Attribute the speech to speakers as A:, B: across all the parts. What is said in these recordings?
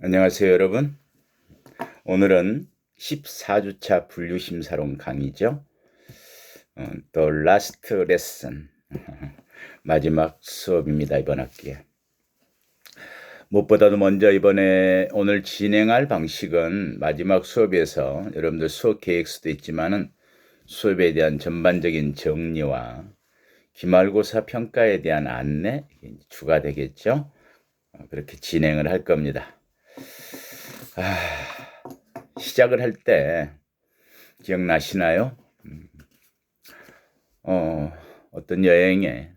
A: 안녕하세요, 여러분. 오늘은 14주차 분류심사론 강의죠. The Last Lesson. 마지막 수업입니다, 이번 학기에. 무엇보다도 먼저 오늘 진행할 방식은 마지막 수업에서 여러분들 수업 계획서도 있지만은 수업에 대한 전반적인 정리와 기말고사 평가에 대한 안내, 주가 되겠죠. 그렇게 진행을 할 겁니다. 시작을 할 때 기억나시나요? 어떤 여행에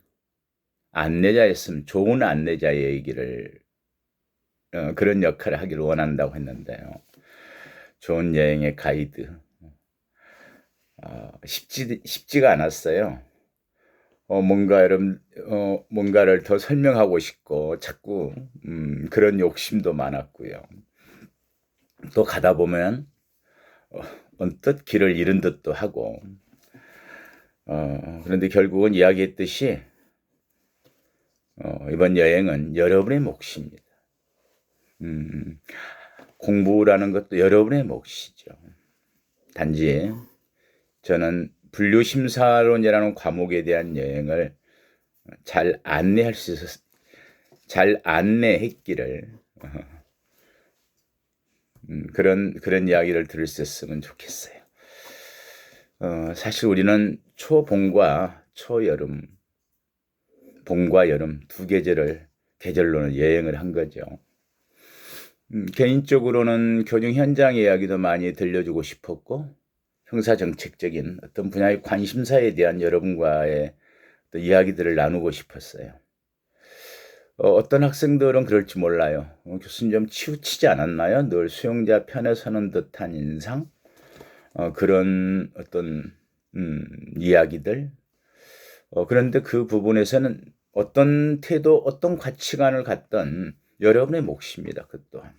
A: 안내자였으면 좋은 안내자 얘기를 그런 역할을 하기를 원한다고 했는데요. 좋은 여행의 가이드 쉽지가 않았어요. 뭔가를 더 설명하고 싶고 자꾸 그런 욕심도 많았고요. 또 가다 보면 언뜻 길을 잃은 듯도 하고 그런데 결국은 이야기했듯이 이번 여행은 여러분의 몫입니다. 공부라는 것도 여러분의 몫이죠. 단지 저는 분류심사론이라는 과목에 대한 여행을 잘 안내했기를 그런 이야기를 들을 수 있으면 좋겠어요. 사실 우리는 초봄과 초여름, 봄과 여름 두 계절로는 여행을 한 거죠. 개인적으로는 교정 현장 이야기도 많이 들려주고 싶었고 형사정책적인 어떤 분야의 관심사에 대한 여러분과의 또 이야기들을 나누고 싶었어요. 어떤 학생들은 그럴지 몰라요. 교수님 좀 치우치지 않았나요? 늘 수용자 편에 서는 듯한 인상? 그런 어떤 이야기들. 그런데 그 부분에서는 어떤 태도, 어떤 가치관을 갖던 여러분의 몫입니다. 그 또한.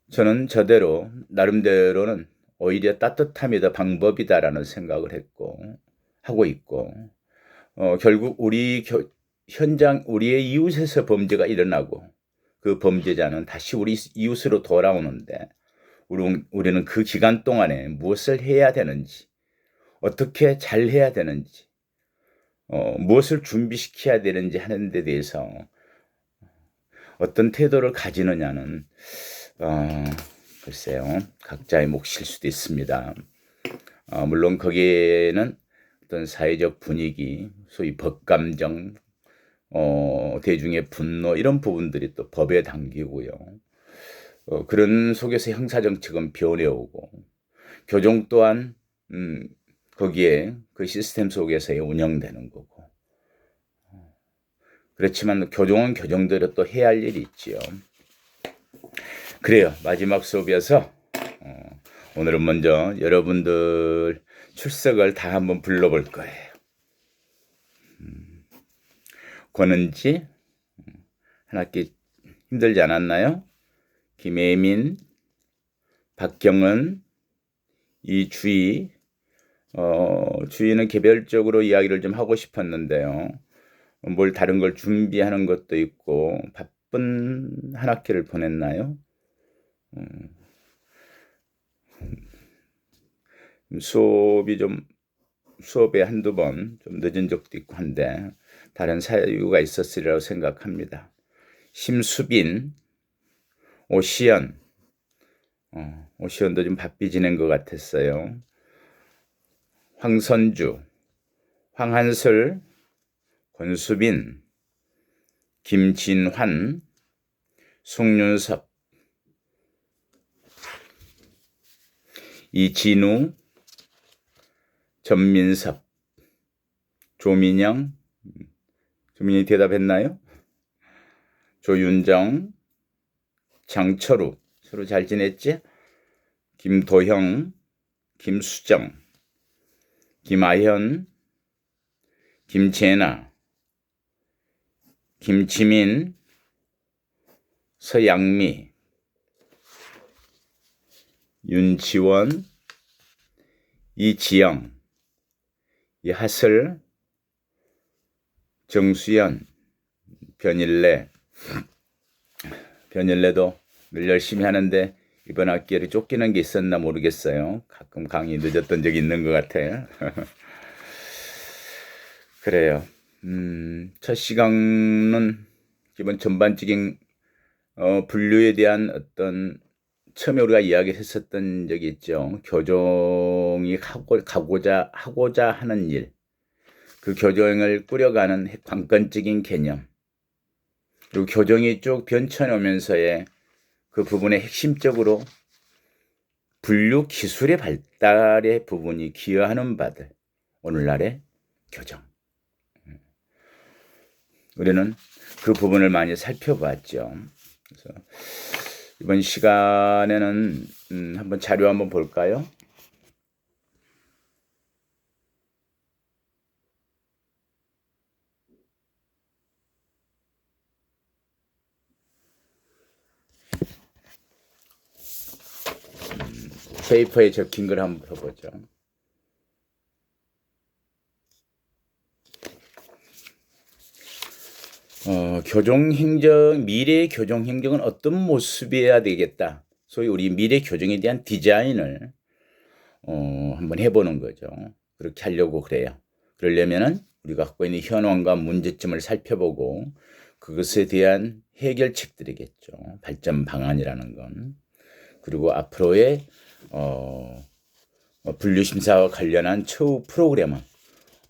A: 저는 저대로 나름대로는 오히려 따뜻함이 더 방법이다라는 생각을 하고 있고 결국 우리의 이웃에서 범죄가 일어나고 그 범죄자는 다시 우리 이웃으로 돌아오는데 우리는 그 기간 동안에 무엇을 해야 되는지, 어떻게 잘 해야 되는지, 무엇을 준비시켜야 되는지 하는 데 대해서 어떤 태도를 가지느냐는 글쎄요, 각자의 몫일 수도 있습니다. 물론 거기에는 어떤 사회적 분위기, 소위 법감정, 대중의 분노 이런 부분들이 또 법에 담기고요. 그런 속에서 형사정책은 변해오고 교정 또한 거기에 그 시스템 속에서 운영되는 거고 그렇지만 교정은 교정대로 또 해야 할 일이 있지요. 그래요. 마지막 수업이어서 오늘은 먼저 여러분들 출석을 다 한번 불러볼 거예요. 권은지 한 학기 힘들지 않았나요? 김혜민, 박경은, 이주희, 주희는 개별적으로 이야기를 좀 하고 싶었는데요. 뭘 다른 걸 준비하는 것도 있고 바쁜 한 학기를 보냈나요? 수업에 한두 번 좀 늦은 적도 있고 한데 다른 사유가 있었으리라고 생각합니다. 심수빈, 오시연도 좀 바삐 지낸 것 같았어요. 황선주, 황한슬, 권수빈, 김진환, 송윤섭, 이진우, 전민섭, 조민영이 대답했나요? 조윤정, 장철우, 서로 잘 지냈지? 김도형, 김수정, 김아현, 김재나, 김지민, 서양미, 윤지원, 이지영, 이하슬, 정수연, 변일래, 변열래도 늘 열심히 하는데 이번 학기에 쫓기는 게 있었나 모르겠어요. 가끔 강의 늦었던 적이 있는 것 같아요. 그래요. 첫 시간은 기본 전반적인 분류에 대한 어떤 처음에 우리가 이야기를 했었던 적이 있죠. 교종이 하고자 하는 일, 그 교종을 꾸려가는 관건적인 개념, 그리고 교종이 쭉 변천오면서의 그 부분의 핵심적으로 분류 기술의 발달의 부분이 기여하는 바들, 오늘날의 교정. 우리는 그 부분을 많이 살펴봤죠. 그래서 이번 시간에는 한번 자료 한번 볼까요? 페이퍼에 적힌 걸 한번 보죠. 미래의 교정 행정은 어떤 모습이어야 되겠다. 소위 우리 미래 교정에 대한 디자인을 한번 해보는 거죠. 그렇게 하려고 그래요. 그러려면은 우리가 갖고 있는 현황과 문제점을 살펴보고 그것에 대한 해결책들이겠죠. 발전 방안이라는 건. 그리고 앞으로의 분류심사와 관련한 처우 프로그램은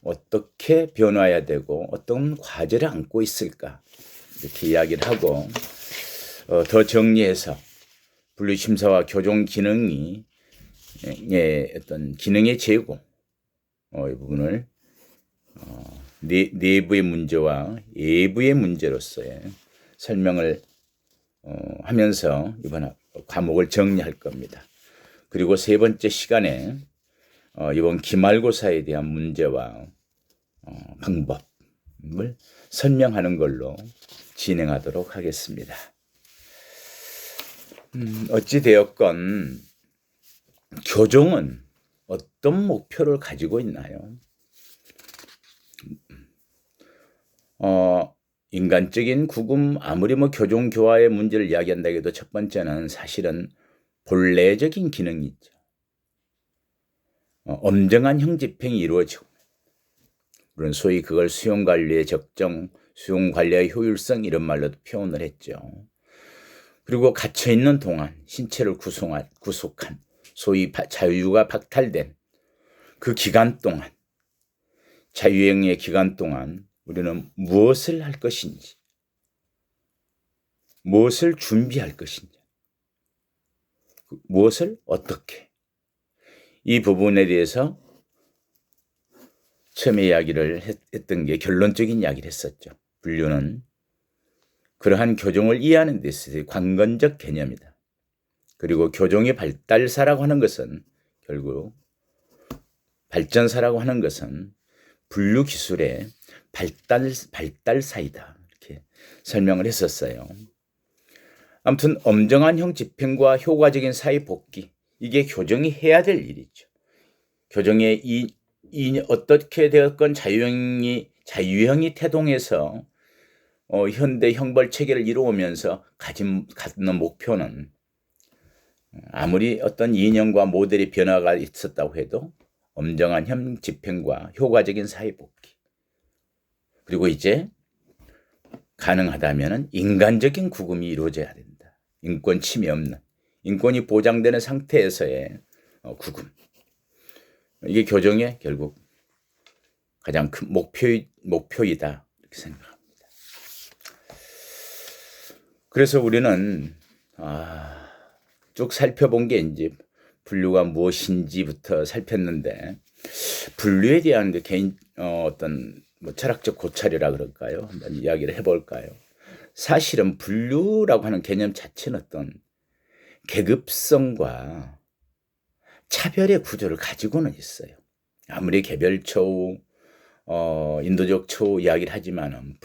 A: 어떻게 변화해야 되고 어떤 과제를 안고 있을까 이렇게 이야기를 하고 더 정리해서 분류심사와 교정 기능이 어떤 기능의 제고 이 부분을 내부의 문제와 외부의 문제로서의 설명을 하면서 이번 과목을 정리할 겁니다. 그리고 세 번째 시간에 이번 기말고사에 대한 문제와 방법을 설명하는 걸로 진행하도록 하겠습니다. 어찌되었건 교정은 어떤 목표를 가지고 있나요? 인간적인 구금, 아무리 교종 교화의 문제를 이야기한다 해도 첫 번째는 사실은 본래적인 기능이 있죠. 엄정한 형집행이 이루어지고, 물론 소위 그걸 수용관리의 적정, 수용관리의 효율성 이런 말로도 표현을 했죠. 그리고 갇혀있는 동안 신체를 구속한 소위 자유가 박탈된 그 기간 동안, 자유행의 기간 동안 우리는 무엇을 할 것인지, 무엇을 준비할 것인지, 무엇을 어떻게, 이 부분에 대해서 처음에 이야기를 했던 게 결론적인 이야기를 했었죠. 분류는 그러한 교종을 이해하는 데 있어서 관건적 개념이다. 그리고 교종의 발달사라고 하는 것은 결국 발전사라고 하는 것은 분류 기술의 발달사이다. 이렇게 설명을 했었어요. 아무튼 엄정한 형 집행과 효과적인 사회 복귀, 이게 교정이 해야 될 일이죠. 교정의 어떻게 되었건 자유형이 태동해서 현대 형벌 체계를 이루면서 갖는 목표는 아무리 어떤 이념과 모델의 변화가 있었다고 해도 엄정한 형 집행과 효과적인 사회 복귀, 그리고 이제 가능하다면 인간적인 구금이 이루어져야 된다. 인권 침해 없는, 인권이 보장되는 상태에서의 구금, 이게 교정의 결국 가장 큰 목표이다 이렇게 생각합니다. 그래서 우리는 쭉 살펴본 게 이제 분류가 무엇인지부터 살폈는데, 분류에 대한 개인 어떤 철학적 고찰이라 그럴까요? 한번 이야기를 해볼까요? 사실은 분류라고 하는 개념 자체는 어떤 계급성과 차별의 구조를 가지고는 있어요. 아무리 개별초우, 인도적 초우 이야기를 하지만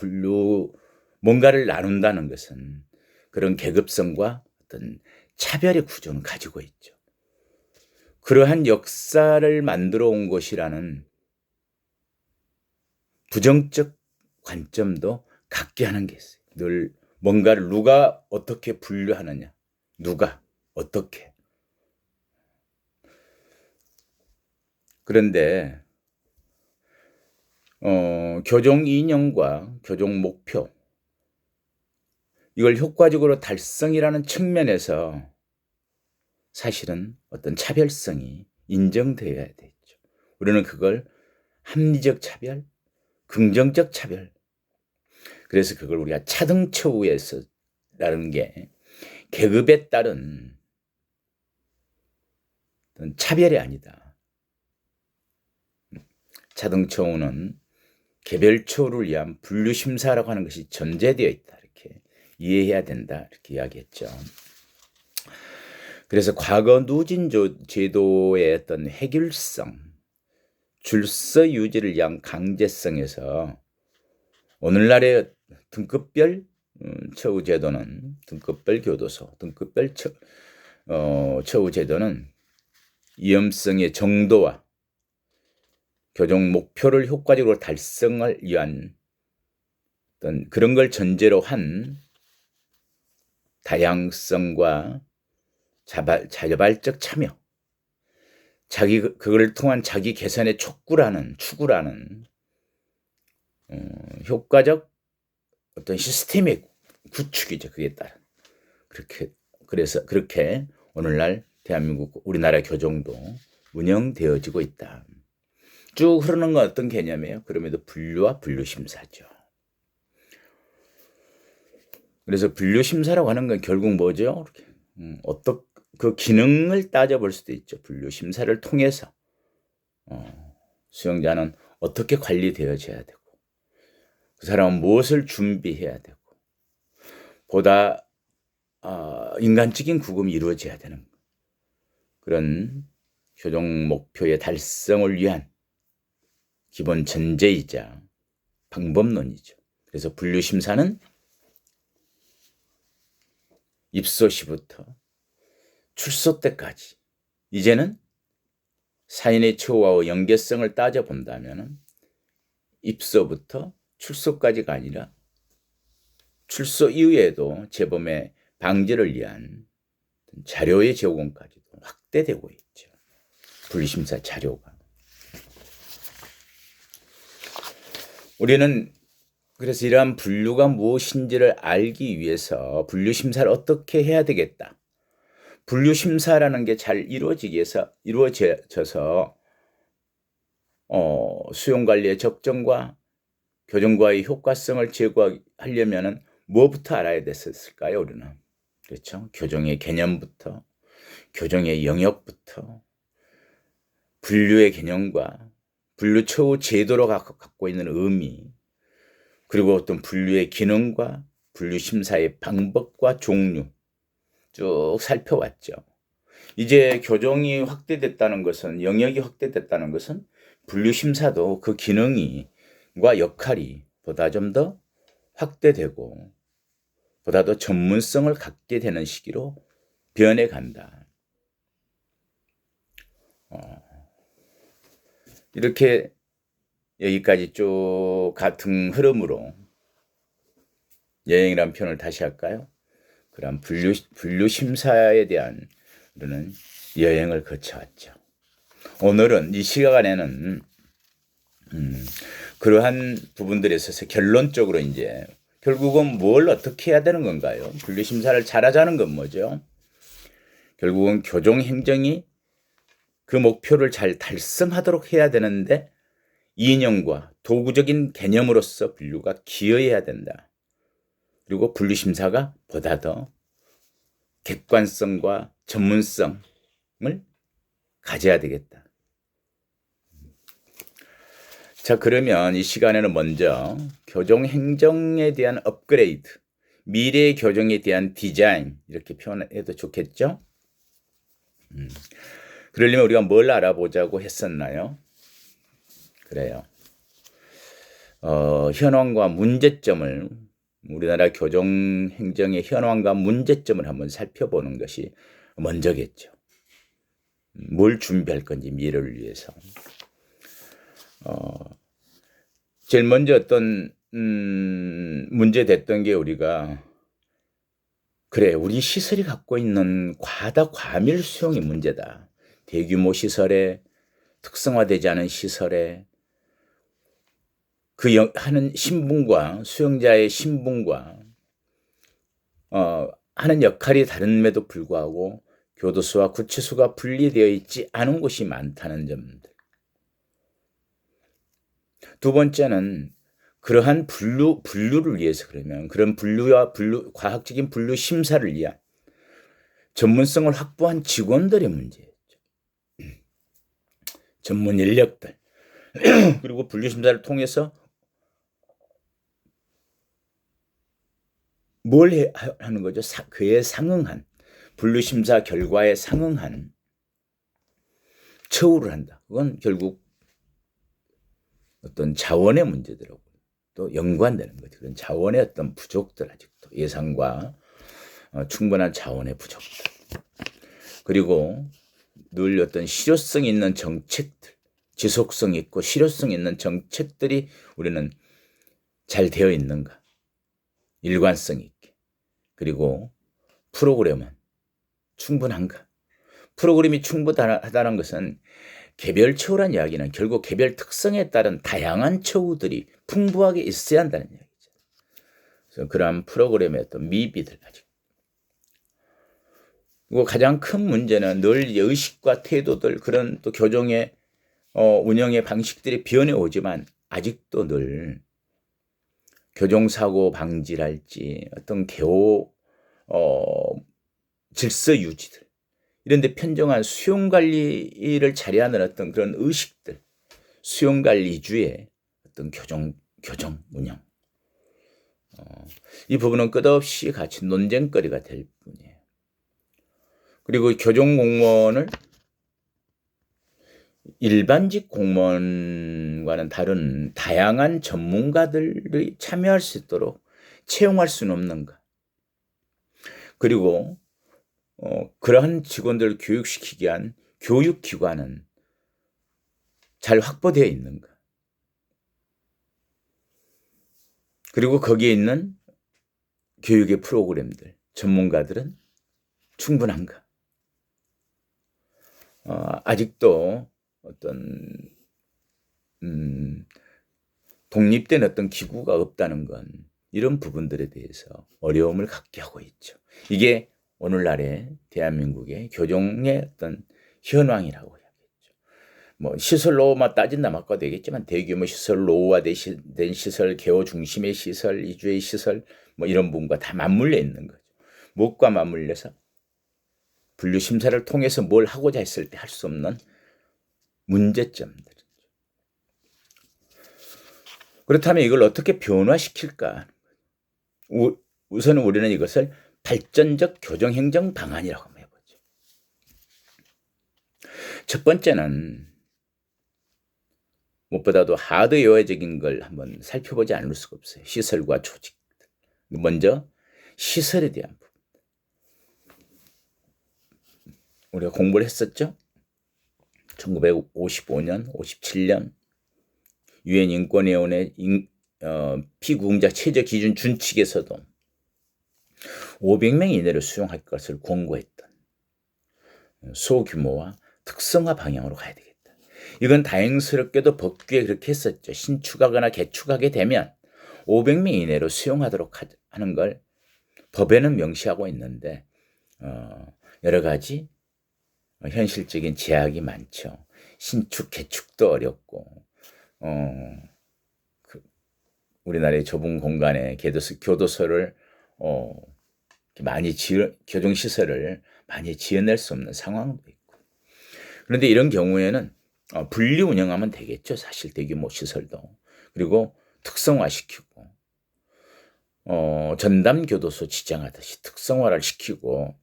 A: 뭔가를 나눈다는 것은 그런 계급성과 어떤 차별의 구조는 가지고 있죠. 그러한 역사를 만들어 온 것이라는 부정적 관점도 갖게 하는 게 있어요. 늘 뭔가를 누가 어떻게 분류하느냐, 누가 어떻게. 그런데 교종 이념과 교종 목표, 이걸 효과적으로 달성이라는 측면에서 사실은 어떤 차별성이 인정되어야 되죠. 우리는 그걸 합리적 차별, 긍정적 차별, 그래서 그걸 우리가 차등처우에서라는 게 계급에 따른 차별이 아니다. 차등처우는 개별처우를 위한 분류심사라고 하는 것이 전제되어 있다. 이렇게 이해해야 된다. 이렇게 이야기했죠. 그래서 과거 누진 제도의 어떤 획일성, 질서 유지를 위한 강제성에서 오늘날의 등급별 처우 제도는, 등급별 교도소, 등급별 처우 제도는 위험성의 정도와 교정 목표를 효과적으로 달성을 위한 어떤 그런 걸 전제로 한 다양성과 자발적 참여, 그걸 통한 자기 개선의 추구라는 효과적 어떤 시스템의 구축이죠. 그에 따른. 그래서 그렇게 오늘날 대한민국, 우리나라 교정도 운영되어지고 있다. 쭉 흐르는 건 어떤 개념이에요? 그럼에도 분류와 분류심사죠. 그래서 분류심사라고 하는 건 결국 뭐죠? 그 기능을 따져볼 수도 있죠. 분류심사를 통해서 수용자는 어떻게 관리되어져야 되고, 그 사람은 무엇을 준비해야 되고, 보다 인간적인 구금이 이루어져야 되는 그런 교정 목표의 달성을 위한 기본 전제이자 방법론이죠. 그래서 분류심사는 입소 시부터 출소 때까지, 이제는 사인의 처우와 연계성을 따져본다면 입소부터 출소까지가 아니라 출소 이후에도 재범의 방지를 위한 자료의 제공까지도 확대되고 있죠. 분류심사 자료가. 우리는 그래서 이러한 분류가 무엇인지를 알기 위해서 분류심사를 어떻게 해야 되겠다. 분류심사라는 게 잘 이루어져서 수용관리의 적정과 교정과의 효과성을 제고하려면 뭐부터 알아야 됐을까요? 우리는. 그렇죠? 교정의 개념부터, 교정의 영역부터, 분류의 개념과 분류처우 제도로 갖고 있는 의미, 그리고 어떤 분류의 기능과 분류심사의 방법과 종류 쭉 살펴왔죠. 이제 교정이 확대됐다는 것은, 영역이 확대됐다는 것은 분류심사도 그 기능과 역할이 보다 좀 더 확대되고 보다 더 전문성을 갖게 되는 시기로 변해간다. 이렇게 여기까지 쭉 같은 흐름으로 여행이란 표현을 다시 할까요? 그런 분류심사에 대한 우리는 여행을 거쳐왔죠. 오늘은 이 시간에는 그러한 부분들에 있어서 결론적으로 이제 결국은 뭘 어떻게 해야 되는 건가요? 분류심사를 잘하자는 건 뭐죠? 결국은 교정행정이 그 목표를 잘 달성하도록 해야 되는데 이념과 도구적인 개념으로서 분류가 기여해야 된다. 그리고 분류심사가 보다 더 객관성과 전문성을 가져야 되겠다. 자, 그러면 이 시간에는 먼저 교정행정에 대한 업그레이드, 미래의 교정에 대한 디자인, 이렇게 표현해도 좋겠죠? 그러려면 우리가 뭘 알아보자고 했었나요? 그래요. 현황과 문제점을, 우리나라 교정행정의 현황과 문제점을 한번 살펴보는 것이 먼저겠죠. 뭘 준비할 건지 미래를 위해서. 제일 먼저 어떤 문제 됐던 게 우리가 그래, 우리 시설이 갖고 있는 과다 과밀 수용이 문제다. 대규모 시설에, 특성화되지 않은 시설에 하는 신분과 수용자의 신분과 하는 역할이 다름에도 불구하고 교도소와 구치소가 분리되어 있지 않은 곳이 많다는 점들. 두 번째는 그러한 분류를 위해서, 그러면 그런 과학적인 분류 심사를 위한 전문성을 확보한 직원들의 문제였죠. 전문 인력들. 그리고 분류 심사를 통해서 뭘 하는 거죠? 그에 상응한, 분류 심사 결과에 상응한 처우를 한다. 그건 결국 어떤 자원의 문제들하고 또 연관되는 거죠. 그런 자원의 어떤 부족들, 아직도 예산과 충분한 자원의 부족들. 그리고 늘 어떤 실효성 있는 정책들, 지속성 있고 실효성 있는 정책들이 우리는 잘 되어 있는가, 일관성 있게. 그리고 프로그램은 충분한가. 프로그램이 충분하다는 것은 개별 처우란 이야기는 결국 개별 특성에 따른 다양한 처우들이 풍부하게 있어야 한다는 이야기죠. 그래서 그러한 프로그램의 어떤 미비들, 아직. 그리고 가장 큰 문제는 늘 의식과 태도들, 그런 또 교정의 운영의 방식들이 변해 오지만 아직도 늘 교정사고 방지랄지 어떤 개호 질서 유지들, 이런 데 편정한 수용관리를 잘해하는 어떤 그런 의식들, 수용관리주의 어떤 교정 운영, 이 부분은 끝없이 같이 논쟁거리가 될 뿐이에요. 그리고 교정 공무원을 일반직 공무원과는 다른 다양한 전문가들이 참여할 수 있도록 채용할 수는 없는가. 그리고 그러한 직원들을 교육시키기 위한 교육기관은 잘 확보되어 있는가. 그리고 거기에 있는 교육의 프로그램들, 전문가들은 충분한가. 아직도 어떤 독립된 어떤 기구가 없다는 건 이런 부분들에 대해서 어려움을 갖게 하고 있죠. 이게 오늘날의 대한민국의 교정의 어떤 현황이라고 해야겠죠. 뭐 시설 노후만 따진다 말까 되겠지만 대규모 시설, 노후화된 시설, 개호 중심의 시설, 이주의 시설, 뭐 이런 부분과 다 맞물려 있는 거죠. 무엇과 맞물려서 분류 심사를 통해서 뭘 하고자 했을 때 할 수 없는 문제점들. 그렇다면 이걸 어떻게 변화시킬까? 우선은 우리는 이것을 발전적 교정행정 방안이라고 한번 해보죠. 첫 번째는 무엇보다도 하드웨어적인 걸 한번 살펴보지 않을 수가 없어요. 시설과 조직. 먼저 시설에 대한 부분. 우리가 공부를 했었죠. 1955년, 57년 유엔 인권위원회 피구공자 최저 기준 준칙에서도 500명 이내로 수용할 것을 권고했던 소규모와 특성화 방향으로 가야 되겠다. 이건 다행스럽게도 법규에 그렇게 했었죠. 신축하거나 개축하게 되면 500명 이내로 수용하도록 하는 걸 법에는 명시하고 있는데 여러 가지 현실적인 제약이 많죠. 신축, 개축도 어렵고 우리나라의 좁은 공간에 교도소를 많이 교정시설을 많이 지어낼 수 없는 상황도 있고. 그런데 이런 경우에는 분리 운영하면 되겠죠. 사실 대규모 시설도. 그리고 특성화시키고 전담교도소 지정하듯이 특성화를 시키고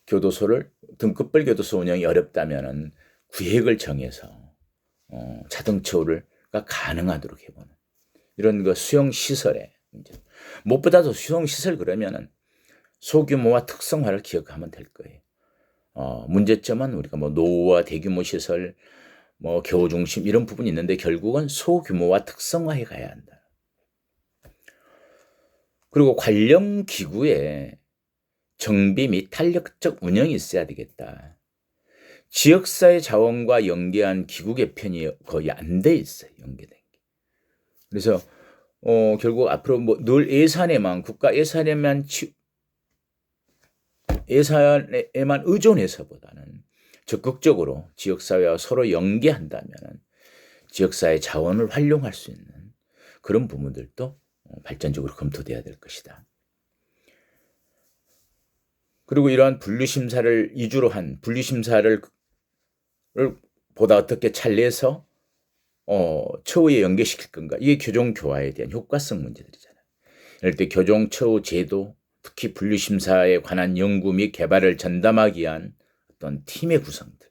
A: 교도소를 등급별 교도소 운영이 어렵다면은 구획을 정해서 자동처우가 가능하도록 해보는 이런 거 수용시설의 문제. 무엇보다도 수용시설 그러면은 소규모와 특성화를 기억하면 될 거예요. 문제점은 우리가 뭐 노후와 대규모 시설, 뭐 개호 중심 이런 부분이 있는데 결국은 소규모와 특성화해 가야 한다. 그리고 관련 기구에 정비 및 탄력적 운영이 있어야 되겠다. 지역사회 자원과 연계한 기구 개편이 거의 안 돼 있어요. 연계된 게. 그래서 결국 앞으로 뭐 늘 예산에만 국가 예산에만 의존해서보다는 적극적으로 지역사회와 서로 연계한다면 지역사회 자원을 활용할 수 있는 그런 부분들도 발전적으로 검토돼야 될 것이다. 그리고 이러한 분류심사를 이주로 한 분류심사를 보다 어떻게 찰리해서 처우에 연계시킬 건가. 이게 교정교화에 대한 효과성 문제들이잖아요. 이럴 때 교정, 처우, 제도, 특히 분류심사에 관한 연구 및 개발을 전담하기 위한 어떤 팀의 구성들,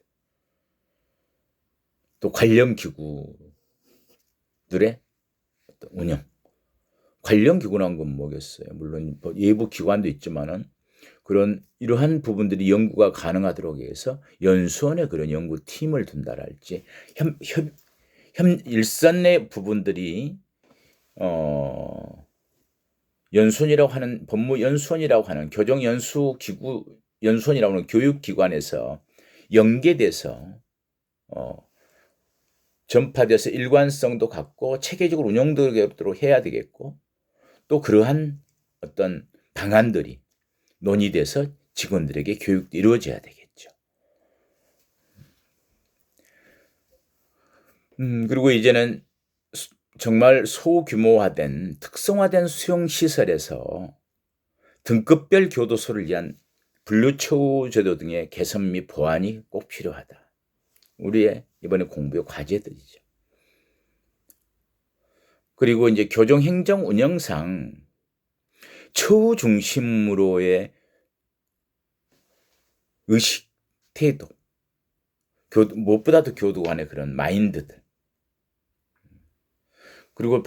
A: 또 관련 기구들의 어떤 운영. 관련 기구란 건 뭐겠어요? 물론 예부 기관도 있지만은 이러한 부분들이 연구가 가능하도록 해서 연수원에 그런 연구팀을 둔다랄지 일선 내 부분들이 연수원이라고 하는 법무연수원이라고 하는 교정연수기구 연수원이라고 하는 교육기관에서 연계돼서 전파돼서 일관성도 갖고 체계적으로 운영되도록 해야 되겠고 또 그러한 어떤 방안들이 논의돼서 직원들에게 교육도 이루어져야 되겠죠. 그리고 이제는 정말 소규모화된 특성화된 수용시설에서 등급별 교도소를 위한 분류처우제도 등의 개선 및 보완이 꼭 필요하다. 우리의 이번에 공부의 과제들이죠. 그리고 이제 교정행정 운영상 처우 중심으로의 의식, 태도, 무엇보다도 교도 간의 그런 마인드들, 그리고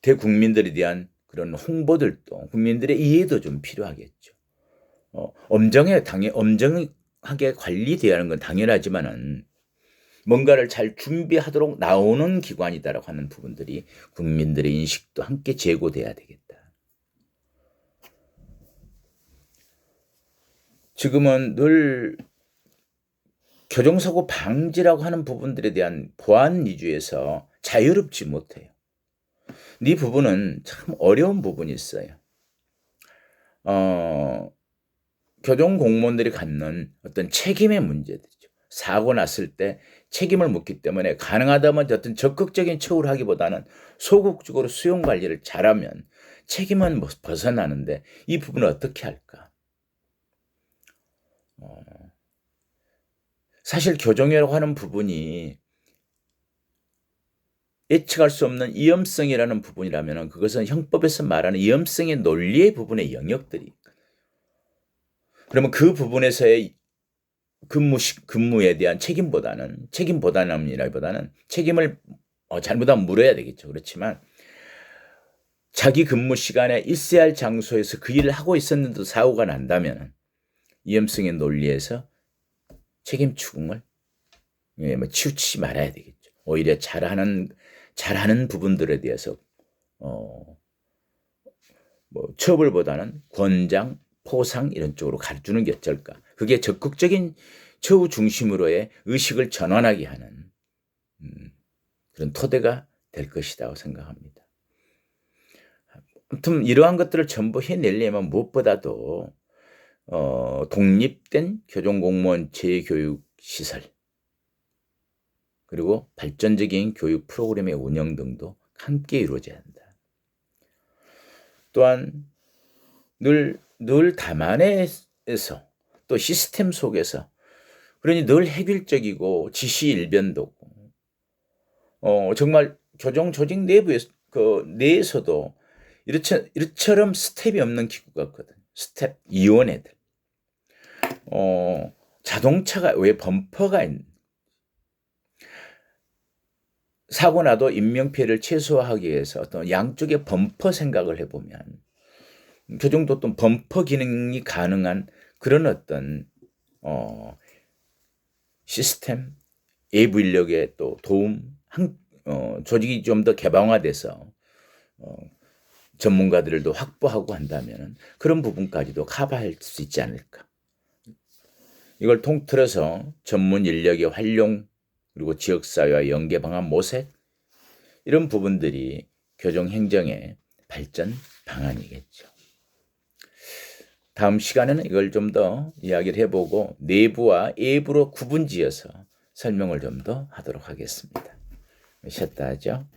A: 대국민들에 대한 그런 홍보들도 국민들의 이해도 좀 필요하겠죠. 엄정하게 관리되어야 하는 건 당연하지만은 뭔가를 잘 준비하도록 나오는 기관이다라고 하는 부분들이 국민들의 인식도 함께 제고돼야 되겠다. 지금은 늘 교정사고 방지라고 하는 부분들에 대한 보안 위주에서 자유롭지 못해요. 이 부분은 참 어려운 부분이 있어요. 교정 공무원들이 갖는 어떤 책임의 문제들이죠. 사고 났을 때 책임을 묻기 때문에 가능하다면 어떤 적극적인 처우를 하기보다는 소극적으로 수용 관리를 잘하면 책임은 벗어나는데 이 부분을 어떻게 할까? 사실 교정이라고 하는 부분이 예측할 수 없는 위험성이라는 부분이라면 그것은 형법에서 말하는 위험성의 논리의 부분의 영역들이 그러면 그 부분에서의 근무에 대한 책임보다는 책임을 잘못하면 물어야 되겠죠. 그렇지만 자기 근무 시간에 있어야 할 장소에서 그 일을 하고 있었는데도 사고가 난다면 위험성의 논리에서 책임 추궁을 치우치지 말아야 되겠죠. 오히려 잘하는 부분들에 대해서 처벌보다는 권장, 포상 이런 쪽으로 가르치는 게 어쩔까. 그게 적극적인 처우 중심으로의 의식을 전환하게 하는 그런 토대가 될 것이라고 생각합니다. 아무튼 이러한 것들을 전부 해내려면 무엇보다도 독립된 교정공무원 재교육시설 그리고 발전적인 교육 프로그램의 운영 등도 함께 이루어져야 한다. 또한 늘 담안에서 또 시스템 속에서 그러니 늘 획일적이고 지시일변도 정말 교정 조직 내에서도 이처럼 스텝이 없는 기구가 있거든. 스텝 위원회들. 자동차가 왜 범퍼가 있는 사고 나도 인명피해를 최소화하기 위해서 어떤 양쪽의 범퍼 생각을 해보면 교정도 어떤 범퍼 기능이 가능한 그런 어떤 시스템, 외부 인력의 또 도움, 조직이 좀 더 개방화돼서 전문가들도 확보하고 한다면 그런 부분까지도 커버할 수 있지 않을까. 이걸 통틀어서 전문 인력의 활용, 그리고 지역사회와 연계 방안 모색, 이런 부분들이 교정행정의 발전 방안이겠죠. 다음 시간에는 이걸 좀 더 이야기를 해보고 내부와 외부로 구분지어서 설명을 좀 더 하도록 하겠습니다. 쉬었다 하죠.